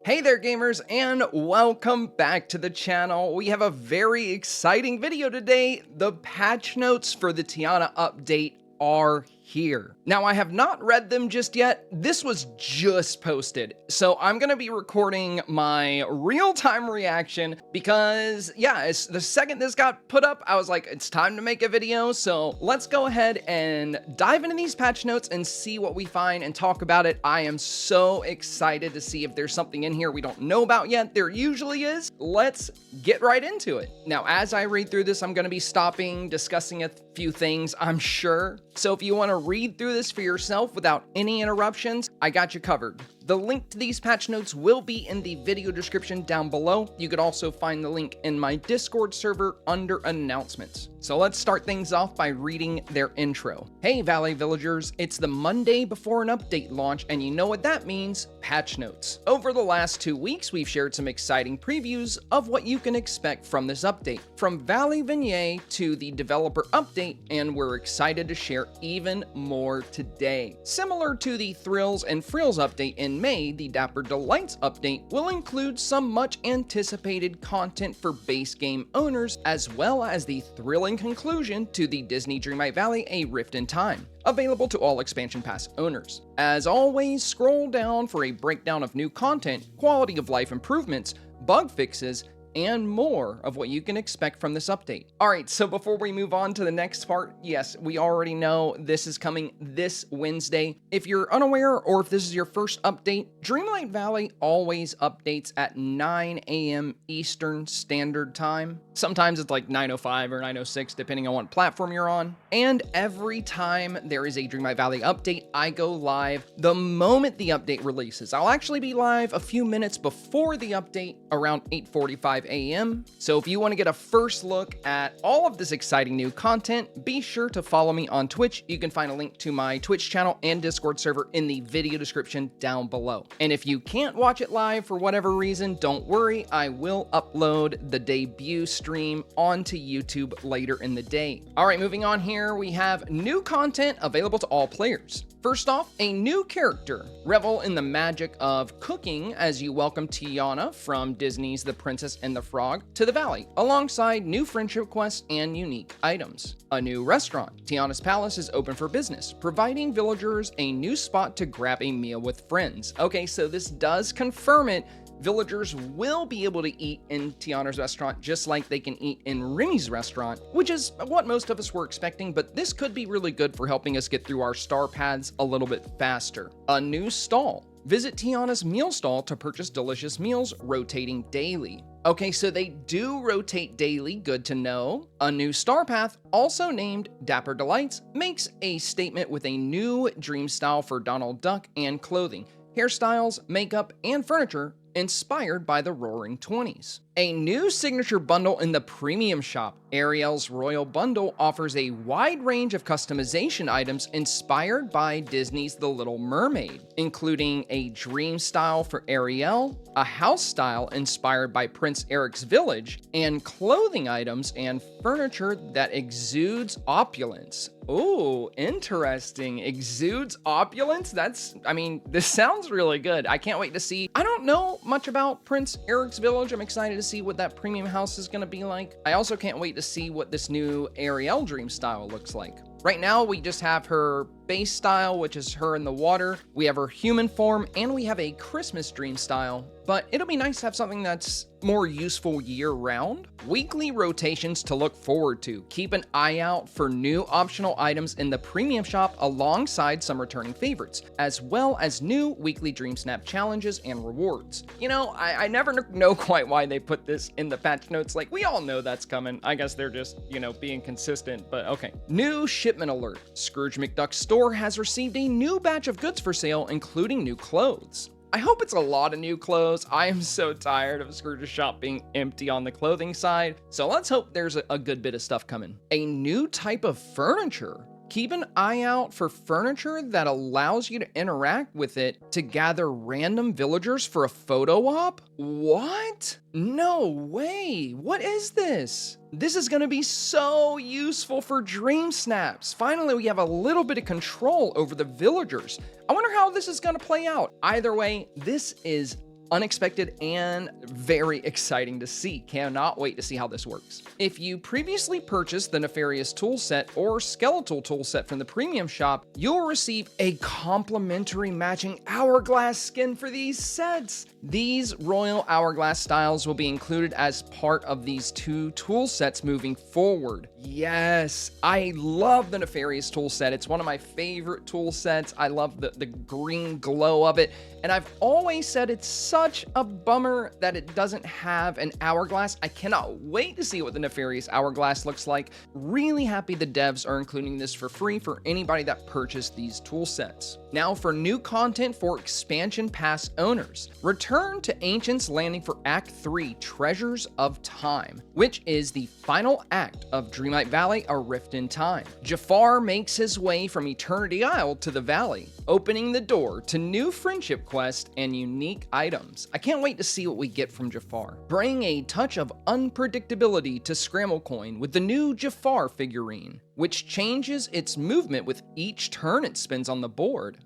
Hey there gamers, and welcome back to the channel. We have a very exciting video today. The patch notes for the Tiana update are here. Now, I have not read them just yet. This was just posted, so I'm gonna be recording my real-time reaction because, yeah, the second this got put up, I was like, it's time to make a video. So let's go ahead and dive into these patch notes and see what we find and talk about it. I am so excited to see if there's something in here we don't know about yet. There usually is. Let's get right into it. Now, as I read through this, I'm gonna be stopping, discussing a few things, I'm sure. So if you want to read through this for yourself without any interruptions, I got you covered. The link to these patch notes will be in the video description down below. You could also find the link in my Discord server under announcements. So let's start things off by reading their intro. Hey Valley Villagers, it's the Monday before an update launch, and you know what that means, patch notes. Over the last 2 weeks, we've shared some exciting previews of what you can expect from this update. From Valley Vignette to the developer update, and we're excited to share even more today. Similar to the Thrills and Frills update in May, the Ddlv update will include some much anticipated content for base game owners, as well as the thrilling conclusion to the Disney Dreamlight Valley: A Rift in Time, available to all expansion pass owners. As always, scroll down for a breakdown of new content, quality of life improvements, bug fixes, and more of what you can expect from this update. All right, so before we move on to the next part, yes, we already know this is coming this Wednesday. If you're unaware, or if this is your first update, Dreamlight Valley always updates at 9 a.m. Eastern Standard Time. Sometimes it's like 9:05 or 9:06, depending on what platform you're on. And every time there is a Dreamlight Valley update, I go live the moment the update releases. I'll actually be live a few minutes before the update, around 8:45 a.m. So if you want to get a first look at all of this exciting new content, be sure to follow me on Twitch. You can find a link to my Twitch channel and Discord server in the video description down below. And if you can't watch it live for whatever reason, don't worry, I will upload the debut stream onto YouTube later in the day. All right, moving on here, we have new content available to all players. First off, a new character. Revel in the magic of cooking as you welcome Tiana from Disney's The Princess and the Frog to the Valley, alongside new friendship quests and unique items. A new restaurant. Tiana's Palace is open for business, providing villagers a new spot to grab a meal with friends. Okay, so this does confirm it. Villagers will be able to eat in Tiana's restaurant just like they can eat in Remmy's restaurant, which is what most of us were expecting, but this could be really good for helping us get through our star paths a little bit faster. A new stall. Visit Tiana's meal stall to purchase delicious meals, rotating daily. Okay, so they do rotate daily, good to know. A new star path, also named Dapper Delights, makes a statement with a new dream style for Donald Duck and clothing, hairstyles, makeup, and furniture inspired by the Roaring Twenties. A new signature bundle in the premium shop. Ariel's Royal Bundle offers a wide range of customization items inspired by Disney's The Little Mermaid, including a dream style for Ariel, a house style inspired by Prince Eric's village, and clothing items and furniture that exudes opulence. Ooh, interesting. Exudes opulence? This sounds really good. I can't wait to see. I don't know much about Prince Eric's village. I'm excited to see what that premium house is going to be like. I also can't wait to see what this new Ariel dream style looks like. Right now, we just have her base style, which is her in the water. We have her human form, and we have a Christmas dream style. But it'll be nice to have something that's more useful year-round. Weekly rotations to look forward to. Keep an eye out for new optional items in the premium shop alongside some returning favorites, as well as new weekly Dreamsnap challenges and rewards. You know, I never know quite why they put this in the patch notes. Like, we all know that's coming. I guess they're just, being consistent, but okay. New shipment alert. Scrooge McDuck's store has received a new batch of goods for sale, including new clothes. I hope it's a lot of new clothes. I am so tired of Scrooge's shop being empty on the clothing side, so let's hope there's a good bit of stuff coming. A new type of furniture. Keep an eye out for furniture that allows you to interact with it to gather random villagers for a photo op? What? No way! What is this? This is gonna be so useful for Dreamsnaps. Finally, we have a little bit of control over the villagers. I wonder how this is gonna play out. Either way, this is unexpected and very exciting to see. Cannot wait to see how this works. If you previously purchased the Nefarious toolset or Skeletal toolset from the premium shop, you'll receive a complimentary matching hourglass skin for these sets. These Royal Hourglass styles will be included as part of these two tool sets moving forward. Yes, I love the Nefarious tool set. It's one of my favorite tool sets. I love the green glow of it. And I've always said it's such a bummer that it doesn't have an hourglass. I cannot wait to see what the Nefarious Hourglass looks like. Really happy the devs are including this for free for anybody that purchased these tool sets. Now for new content for Expansion Pass owners, return to Ancient's Landing for Act 3 Treasures of Time, which is the final act of Dreamlight Valley, A Rift in Time. Jafar makes his way from Eternity Isle to the valley, opening the door to new friendship quests and unique items. I can't wait to see what we get from Jafar. Bring a touch of unpredictability to Scramblecoin with the new Jafar figurine, which changes its movement with each turn it spends on the board.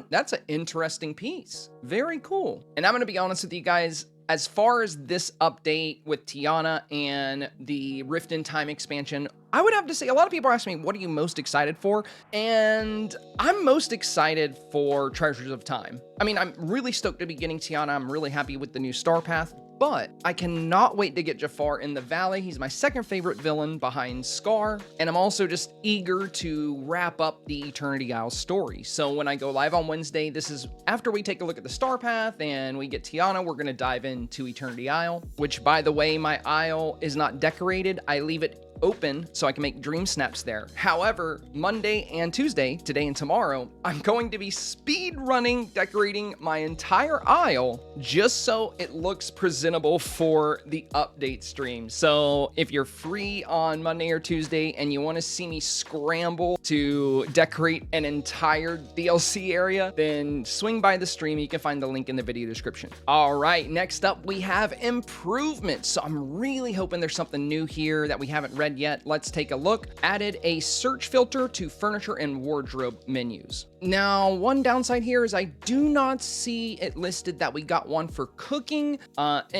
That's an interesting piece. Very cool. And I'm going to be honest with you guys, as far as this update with Tiana and the Rift in Time expansion, I would have to say a lot of people ask me, what are you most excited for? And I'm most excited for Treasures of Time. I mean, I'm really stoked to be getting Tiana. I'm really happy with the new StarPath. But I cannot wait to get Jafar in the valley. He's my second favorite villain behind Scar. And I'm also just eager to wrap up the Eternity Isle story. So when I go live on Wednesday, this is after we take a look at the StarPath and we get Tiana, we're going to dive into Eternity Isle, which, by the way, my isle is not decorated. I leave it open so I can make Dreamsnaps there. However, Monday and Tuesday, today and tomorrow, I'm going to be speed running decorating my entire isle just so it looks presentable for the update stream. So if you're free on Monday or Tuesday and you want to see me scramble to decorate an entire DLC area, then swing by the stream. You can find the link in the video description. All right, next up we have improvements. So I'm really hoping there's something new here that we haven't read yet. Let's take a look. Added a search filter to furniture and wardrobe menus. Now, one downside here is I do not see it listed that we got one for cooking.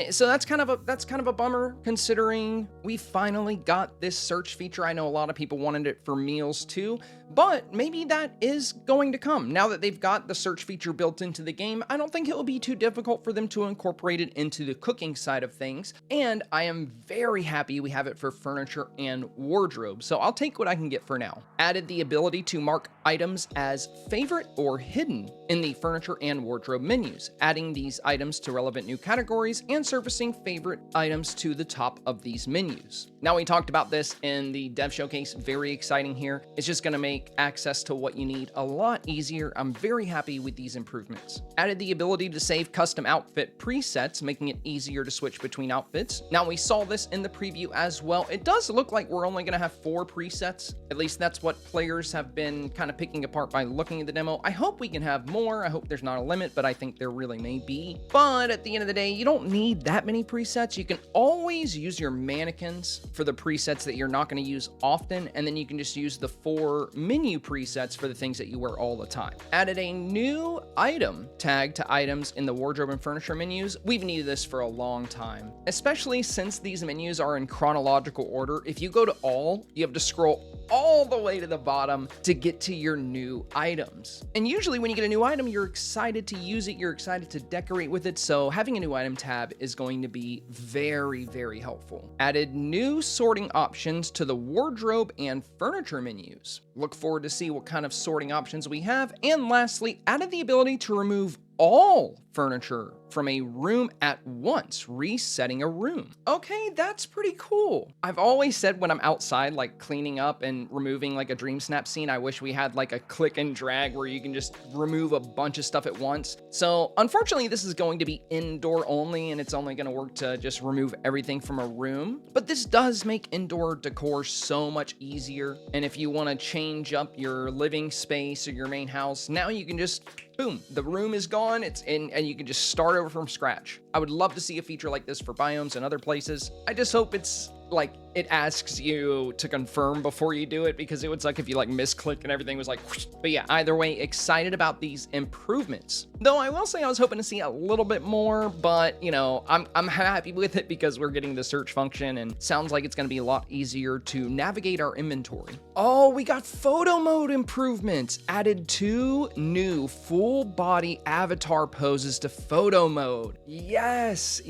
So that's kind of a bummer, considering we finally got this search feature. I know a lot of people wanted it for meals too, but maybe that is going to come. Now that they've got the search feature built into the game, I don't think it will be too difficult for them to incorporate it into the cooking side of things. And I am very happy we have it for furniture and wardrobe, so I'll take what I can get for now. Added the ability to mark items as favorite or hidden in the furniture and wardrobe menus, adding these items to relevant new categories and surfacing favorite items to the top of these menus. Now, we talked about this in the dev showcase. Very exciting here. It's just going to make access to what you need a lot easier. I'm very happy with these improvements. Added the ability to save custom outfit presets, making it easier to switch between outfits. Now, we saw this in the preview as well. It does look like we're only going to have 4 presets. At least that's what players have been kind of picking apart by looking at the demo. I hope we can have more. I hope there's not a limit, but I think there really may be. But at the end of the day, you don't need that many presets. You can always use your mannequins for the presets that you're not going to use often, and then you can just use the 4 menu presets for the things that you wear all the time. Added a new item tag to items in the wardrobe and furniture menus. We've needed this for a long time, especially since these menus are in chronological order. If you go to all, you have to scroll all the way to the bottom to get to your new items. And usually when you get a new item, you're excited to use it, you're excited to decorate with it, so having a new item tab is going to be very, very helpful. Added new sorting options to the wardrobe and furniture menus. Look forward to see what kind of sorting options we have. And lastly, added the ability to remove all furniture from a room at once, resetting a room. Okay, that's pretty cool. I've always said when I'm outside, like cleaning up and removing like a Dreamsnap scene, I wish we had like a click and drag where you can just remove a bunch of stuff at once. So unfortunately, this is going to be indoor only, and it's only going to work to just remove everything from a room. But this does make indoor decor so much easier. And if you want to change up your living space or your main house, now you can just boom, the room is gone, it's in, and you can just start over from scratch. I would love to see a feature like this for biomes and other places. I just hope it's like it asks you to confirm before you do it, because it was like if you like misclick and everything was like whoosh. But yeah, either way, excited about these improvements. Though I will say I was hoping to see a little bit more, but you know, I'm happy with it because we're getting the search function and sounds like it's going to be a lot easier to navigate our inventory. Oh, we got photo mode improvements. Added 2 new full body avatar poses to photo mode. Yes,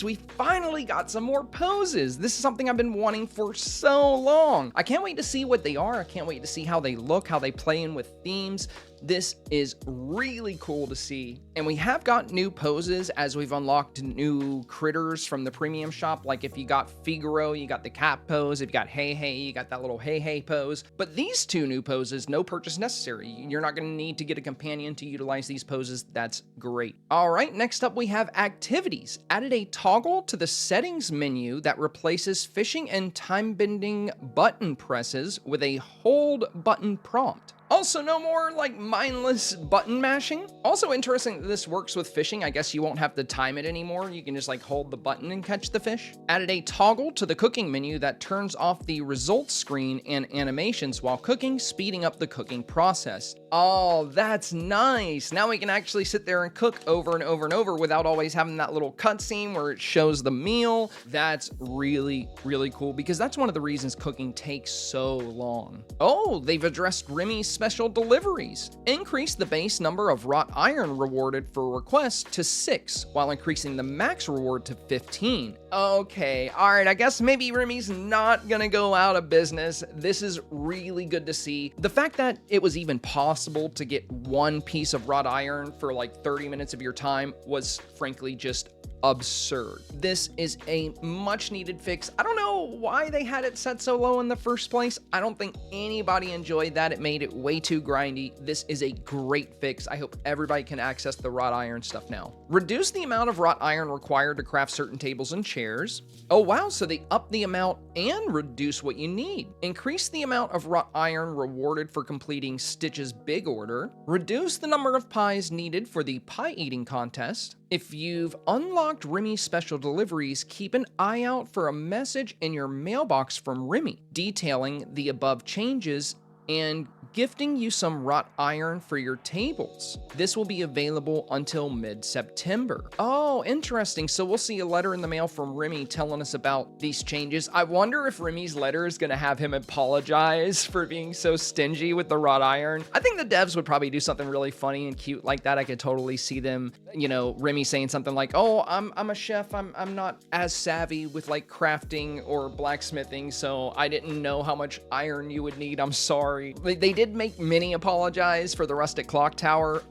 we finally got some more poses. This is something I've been wanting for so long. I can't wait to see what they are. I can't wait to see how they look, how they play in with themes. This is really cool to see. And we have got new poses as we've unlocked new critters from the premium shop. Like if you got Figaro, you got the cat pose. If you got Hey Hey, you got that little Hey Hey pose. But these 2 new poses, no purchase necessary. You're not going to need to get a companion to utilize these poses. That's great. All right, next up we have activities. Added a toggle to the settings menu that replaces fishing and time-bending button presses with a hold button prompt. Also, no more like mindless button mashing. Also interesting that this works with fishing. I guess you won't have to time it anymore. You can just like hold the button and catch the fish. Added a toggle to the cooking menu that turns off the results screen and animations while cooking, speeding up the cooking process. Oh, that's nice. Now we can actually sit there and cook over and over and over without always having that little cutscene where it shows the meal. That's really, really cool because that's one of the reasons cooking takes so long. Oh, they've addressed Remmy's special deliveries. Increase the base number of wrought iron rewarded for requests to 6, while increasing the max reward to 15. Okay, all right, I guess maybe Remmy's not gonna go out of business. This is really good to see. The fact that it was even possible to get 1 piece of wrought iron for like 30 minutes of your time was frankly just absurd. This is a much needed fix. I don't know why they had it set so low in the first place. I don't think anybody enjoyed that. It made it way too grindy. This is a great fix. I hope everybody can access the wrought iron stuff now. Reduce the amount of wrought iron required to craft certain tables and chairs. Oh wow, so they up the amount and reduce what you need. Increase the amount of wrought iron rewarded for completing Stitch's big order. Reduce the number of pies needed for the pie eating contest. If you've unlocked Remmy's special deliveries, keep an eye out for a message in your mailbox from Remmy detailing the above changes and gifting you some wrought iron for your tables. This will be available until mid-September. Oh, interesting. So we'll see a letter in the mail from Remmy telling us about these changes. I wonder if Remmy's letter is going to have him apologize for being so stingy with the wrought iron. I think the devs would probably do something really funny and cute like that. I could totally see them, you know, Remmy saying something like, oh, I'm a chef. I'm not as savvy with like crafting or blacksmithing, so I didn't know how much iron you would need. I'm sorry. They did make Minnie apologize for the rustic clock tower.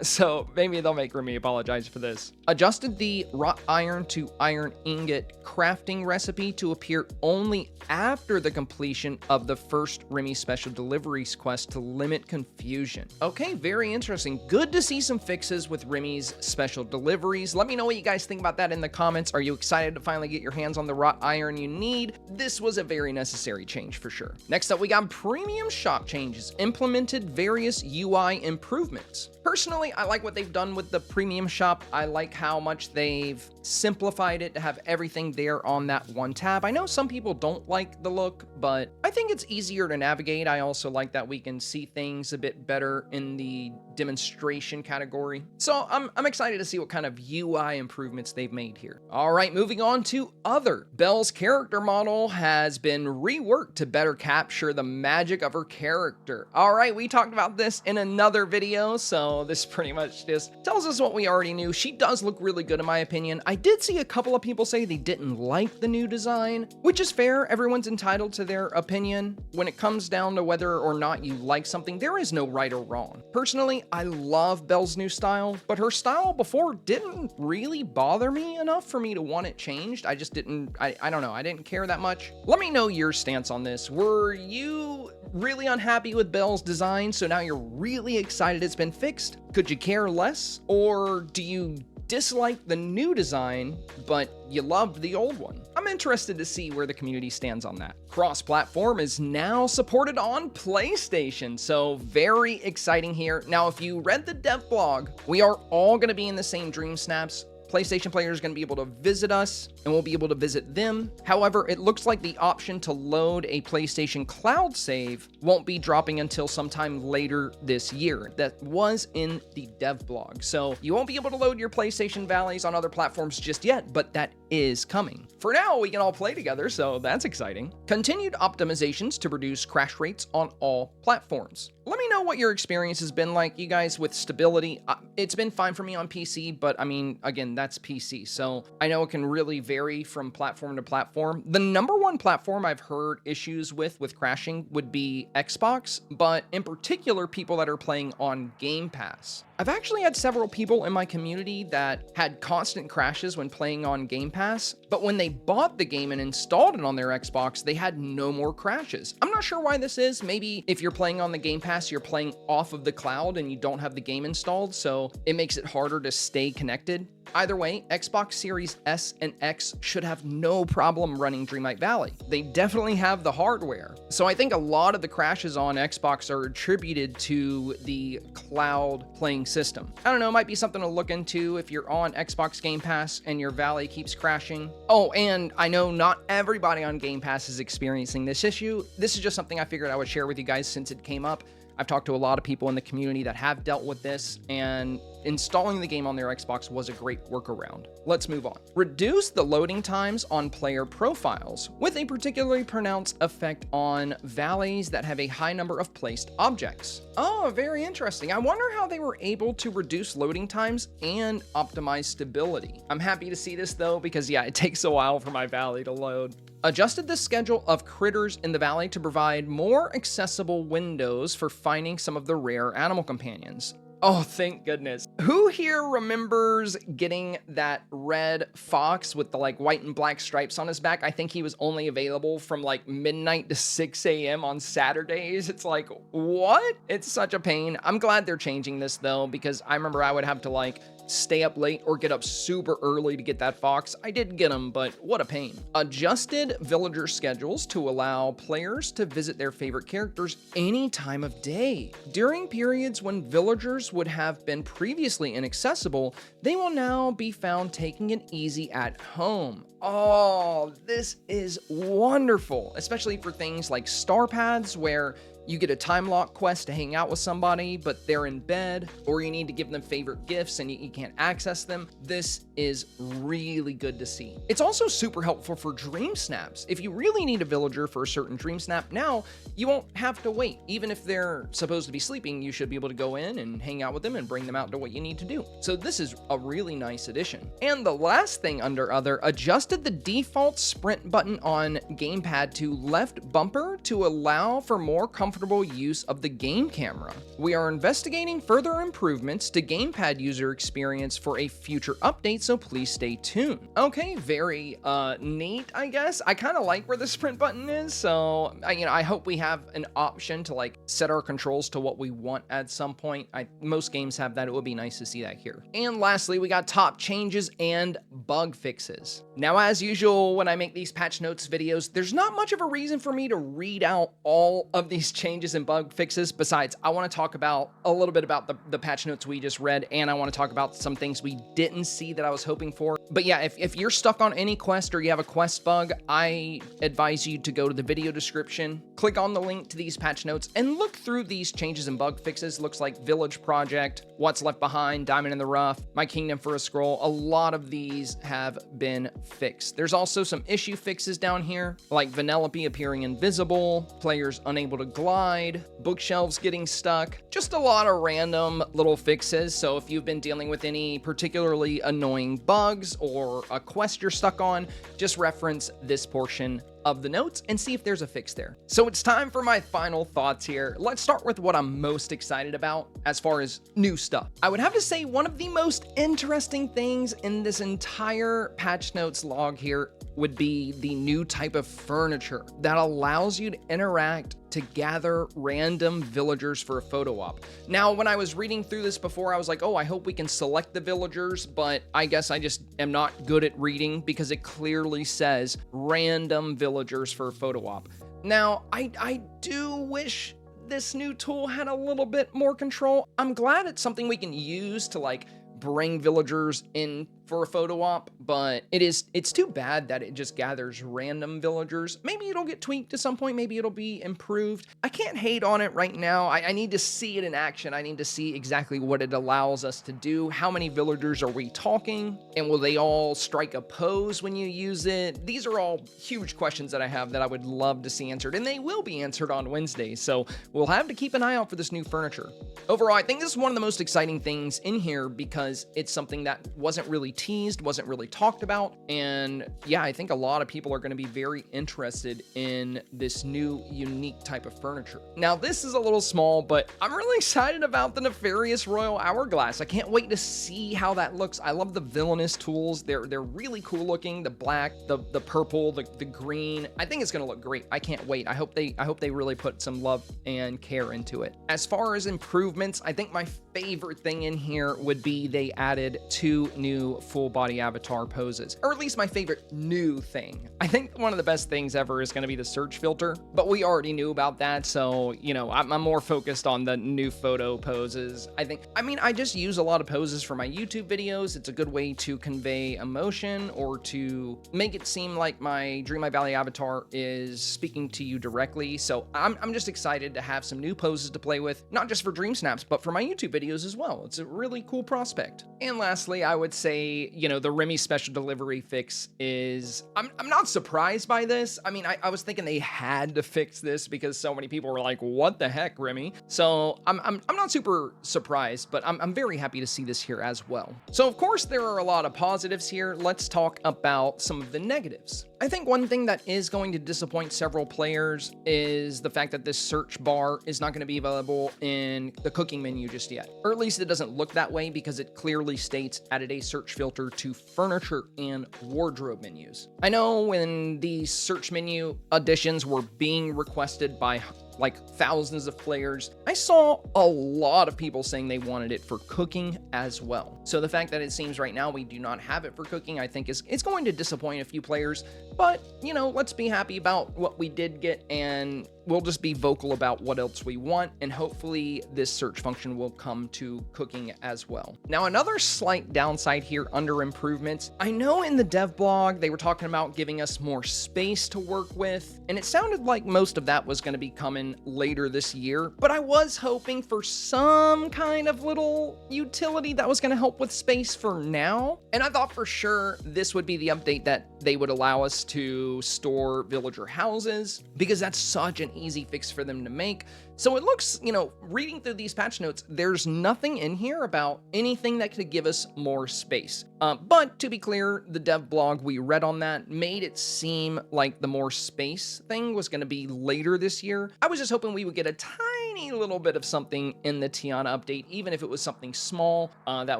So maybe they'll make Remmy apologize for this. Adjusted the wrought iron to iron ingot crafting recipe to appear only after the completion of the first Remmy special deliveries quest to limit confusion. Okay, very interesting. Good to see some fixes with Remmy's special deliveries. Let me know what you guys think about that in the comments. Are you excited to finally get your hands on the wrought iron you need? This was a very necessary change for sure. Next up, we got premium shop changes. Implemented various UI improvements. Personally, I like what they've done with the premium shop. I like how much they've simplified it to have everything there on that one tab. I know some people don't like the look, but I think it's easier to navigate. I also like that we can see things a bit better in the demonstration category. So I'm excited to see what kind of UI improvements they've made here. All right, moving on to other. Belle's character model has been reworked to better capture the magic of her character. All right, we talked about this in another video, so this pretty much just tells us what we already knew. She does look really good in my opinion. I did see a couple of people say they didn't like the new design, which is fair. Everyone's entitled to their opinion. When it comes down to whether or not you like something, there is no right or wrong. Personally, I love Belle's new style, but her style before didn't really bother me enough for me to want it changed. I just didn't, I don't know, I didn't care that much. Let me know your stance on this. Were you really unhappy with Belle's design, so now you're really excited it's been fixed? Could you care less? Or do you dislike the new design, but you loved the old one? I'm interested to see where the community stands on that. Cross-platform is now supported on PlayStation, so very exciting here. Now, if you read the dev blog, we are all going to be in the same Dreamsnaps. PlayStation players are going to be able to visit us, and we'll be able to visit them. However, it looks like the option to load a PlayStation cloud save won't be dropping until sometime later this year. That was in the dev blog. So you won't be able to load your PlayStation valleys on other platforms just yet, but that is coming. For now, we can all play together, so that's exciting. Continued optimizations to reduce crash rates on all platforms. Let me know what your experience has been like, you guys, with stability. It's been fine for me on PC, but I mean, again, that's PC, so I know it can really vary from platform to platform. The number one platform I've heard issues with crashing would be Xbox, but in particular, people that are playing on Game Pass. I've actually had several people in my community that had constant crashes when playing on Game Pass, but when they bought the game and installed it on their Xbox, they had no more crashes. I'm not sure why this is. Maybe if you're playing on the Game Pass, you're playing off of the cloud and you don't have the game installed, so it makes it harder to stay connected. Either way, Xbox Series S and X should have no problem running Dreamlight Valley. They definitely have the hardware. So I think a lot of the crashes on Xbox are attributed to the cloud playing system. I don't know, might be something to look into if you're on Xbox Game Pass and your Valley keeps crashing. Oh, and I know not everybody on Game Pass is experiencing this issue. This is just something I figured I would share with you guys since it came up. I've talked to a lot of people in the community that have dealt with this, and installing the game on their Xbox was a great workaround. Let's move on. Reduce the loading times on player profiles, with a particularly pronounced effect on valleys that have a high number of placed objects. Oh, very interesting. I wonder how they were able to reduce loading times and optimize stability. I'm happy to see this though, because yeah, it takes a while for my valley to load. Adjusted the schedule of critters in the valley to provide more accessible windows for finding some of the rare animal companions. Oh, thank goodness. Who here remembers getting that red fox with the like white and black stripes on his back? I think he was only available from like midnight to 6 a.m. on Saturdays. It's like, what? It's such a pain. I'm glad they're changing this though, because I remember I would have to like stay up late or get up super early to get that fox. I did get him, but what a pain. Adjusted villager schedules to allow players to visit their favorite characters any time of day. During periods when villagers would have been previously inaccessible, they will now be found taking it easy at home. Oh, this is wonderful, especially for things like STARPATHs, where you get a time lock quest to hang out with somebody, but they're in bed, or you need to give them favorite gifts and you can't access them. This is really good to see. It's also super helpful for Dreamsnaps. If you really need a villager for a certain Dreamsnap now, you won't have to wait. Even if they're supposed to be sleeping, you should be able to go in and hang out with them and bring them out to what you need to do. So this is a really nice addition. And the last thing under other, adjusted the default sprint button on gamepad to left bumper to allow for more comfortable use of the game camera. We are investigating further improvements to gamepad user experience for a future update, so please stay tuned. Okay, very neat, I guess. I kind of like where the sprint button is, so I hope we have an option to like set our controls to what we want at some point. Most games have that. It would be nice to see that here. And lastly, we got top changes and bug fixes. Now, as usual, when I make these patch notes videos, there's not much of a reason for me to read out all of these changes and bug fixes. Besides, I want to talk about a little bit about the patch notes we just read, and I want to talk about some things we didn't see that I was hoping for. But yeah, if you're stuck on any quest or you have a quest bug, I advise you to go to the video description, click on the link to these patch notes, and look through these changes and bug fixes. Looks like Village Project, What's Left Behind, Diamond in the Rough, My Kingdom for a Scroll. A lot of these have been fixed. There's also some issue fixes down here, like Vanellope appearing invisible, players unable to glide, bookshelves getting stuck, just a lot of random little fixes. So if you've been dealing with any particularly annoying bugs or a quest you're stuck on, just reference this portion of the notes and see if there's a fix there. So it's time for my final thoughts here. Let's start with what I'm most excited about as far as new stuff. I would have to say one of the most interesting things in this entire patch notes log here would be the new type of furniture that allows you to interact to gather random villagers for a photo op. Now, when I was reading through this before, I was like, oh, I hope we can select the villagers, but I guess I just am not good at reading because it clearly says random villagers for a photo op. Now, I do wish this new tool had a little bit more control. I'm glad it's something we can use to like bring villagers in for a photo op, but it's too bad that it just gathers random villagers. Maybe it'll get tweaked at some point. Maybe it'll be improved. I can't hate on it right now. I need to see it in action. I need to see exactly what it allows us to do. How many villagers are we talking? And will they all strike a pose when you use it? These are all huge questions that I have that I would love to see answered, and they will be answered on Wednesday. So we'll have to keep an eye out for this new furniture. Overall, I think this is one of the most exciting things in here because it's something that wasn't really teased, wasn't really talked about. And yeah, I think a lot of people are going to be very interested in this new unique type of furniture. Now, this is a little small, but I'm really excited about the Nefarious Royal Hourglass. I can't wait to see how that looks. I love the villainous tools. They're really cool looking. The black, the purple, the green. I think it's going to look great. I can't wait. I hope they really put some love and care into it. As far as improvements, I think my favorite thing in here would be they added 2 new full body avatar poses, or at least my favorite new thing. I think one of the best things ever is going to be the search filter, but we already knew about that. So, you know, I'm more focused on the new photo poses. I just use a lot of poses for my YouTube videos. It's a good way to convey emotion or to make it seem like my Dreamlight Valley avatar is speaking to you directly. So I'm just excited to have some new poses to play with, not just for Dreamsnaps, but for my YouTube videos as well. It's a really cool prospect. And lastly, I would say, you know, the Remmy special delivery fix is, I'm not surprised by this. I mean, I was thinking they had to fix this because so many people were like, what the heck, Remmy? So I'm not super surprised, but I'm very happy to see this here as well. So of course, there are a lot of positives here. Let's talk about some of the negatives. I think one thing that is going to disappoint several players is the fact that this search bar is not going to be available in the cooking menu just yet. Or at least it doesn't look that way because it clearly states added a search filter to furniture and wardrobe menus. I know when these search menu additions were being requested by like thousands of players, I saw a lot of people saying they wanted it for cooking as well. So the fact that it seems right now we do not have it for cooking, I think it's going to disappoint a few players, but you know, let's be happy about what we did get and we'll just be vocal about what else we want, and hopefully this search function will come to cooking as well. Now, another slight downside here under improvements, I know in the dev blog, they were talking about giving us more space to work with, and it sounded like most of that was going to be coming later this year, but I was hoping for some kind of little utility that was going to help with space for now, and I thought for sure this would be the update that they would allow us to store villager houses, because that's such an easy fix for them to make. So it looks, you know, reading through these patch notes, there's nothing in here about anything that could give us more space. But to be clear, the dev blog we read on that made it seem like the more space thing was going to be later this year. I was just hoping we would get a tiny little bit of something in the Tiana update, even if it was something small, that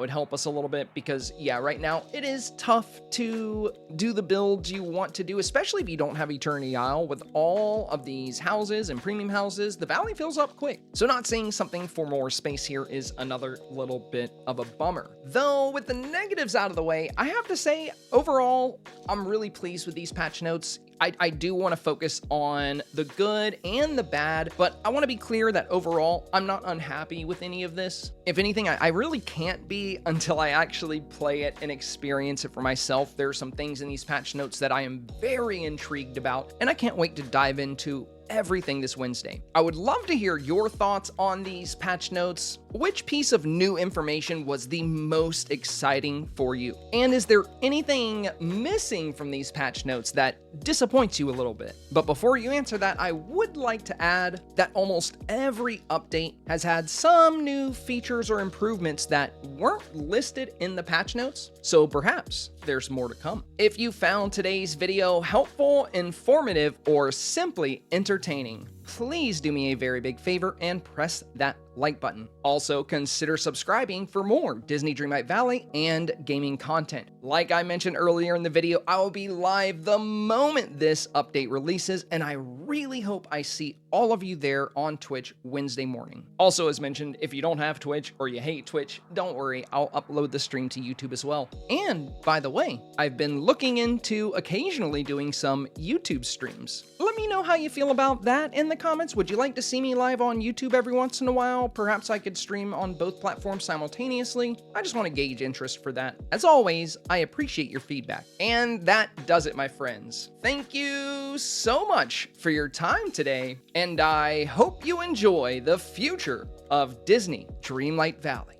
would help us a little bit, because yeah, right now it is tough to do the builds you want to do, especially if you don't have Eternity Isle. With all of these houses and premium houses, the valley fills up quick. So not seeing something for more space here is another little bit of a bummer. Though with the negatives out of the way, I have to say overall, I'm really pleased with these patch notes. I do want to focus on the good and the bad, but I want to be clear that overall, I'm not unhappy with any of this. If anything, I really can't be until I actually play it and experience it for myself. There are some things in these patch notes that I am very intrigued about, and I can't wait to dive into everything this Wednesday. I would love to hear your thoughts on these patch notes. Which piece of new information was the most exciting for you? And is there anything missing from these patch notes that disappoints you a little bit? But before you answer that, I would like to add that almost every update has had some new features or improvements that weren't listed in the patch notes, so perhaps there's more to come. If you found today's video helpful, informative, or simply entertaining, please do me a very big favor and press that like button. Also, consider subscribing for more Disney Dreamlight Valley and gaming content. Like I mentioned earlier in the video, I will be live the moment this update releases, and I really hope I see all of you there on Twitch Wednesday morning. Also, as mentioned, if you don't have Twitch or you hate Twitch, don't worry, I'll upload the stream to YouTube as well. And by the way, I've been looking into occasionally doing some YouTube streams. Let me know how you feel about that in the comments. Would you like to see me live on YouTube every once in a while? while, perhaps I could stream on both platforms simultaneously. I just want to gauge interest for that. As always, I appreciate your feedback. And that does it, my friends. Thank you so much for your time today, and I hope you enjoy the future of Disney Dreamlight Valley.